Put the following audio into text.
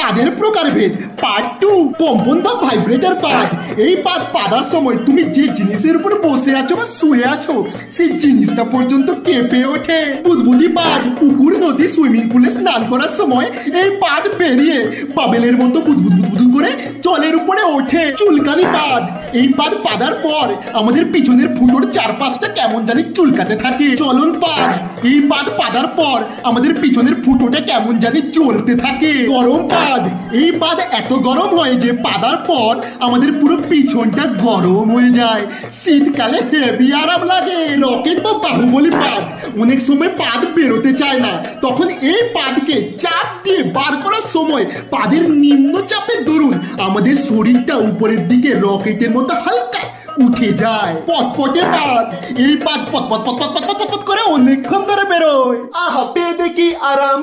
পাদের প্রকারভেদ পার্ট 2 কম্পন বা ভাইব্রেটর পাদ। এই পাদ পাদার সময় তুমি যে জিনিসের উপর বসে আছো বা শুয়ে আছো সেই জিনিসটা পর্যন্ত কেঁপে ওঠে। বুদবুদি পাদ পুকুর নদী সুইমিং পুলে স্নান করার সময় এই পাদ বেরিয়ে বাবেলের মতো বুদবুদ বুদবুদ করে জলের উপরে ওঠে। চুলকানি পাদ, এই পাদ পাদার পর আমাদের পিছনের ফুটোর চারপাশটা কেমন জানি চুলকাতে থাকে। চলন পাদ, এই পাদ পাদার পর আমাদের পিছনের ফুটোটা কেমন জানি চলতে থাকে। গরম পাদ, এই পাদ এত গরম হয় যে পাদার পর আমাদের পুরো পিছনটা গরম হয়ে যায়, শীতকালে হেভি আরাম লাগে। রকেট বা বাহুবলী পাদ, অনেক সময় পাদ বেরোতে চায় না, তখন এই পাদকে চাপ দিয়ে বার করার সময় পাদের নিম্ন চাপের দরুন আমাদের শরীরটা উপরের দিকে রকেটের মতো হালকা উঠে যায়। পটপটে পাদ, এই পাদ পট পট পট পট পট পট করে অনেকক্ষণ ধরে বেরোয়। আহা পেয়ে দেখি আরাম।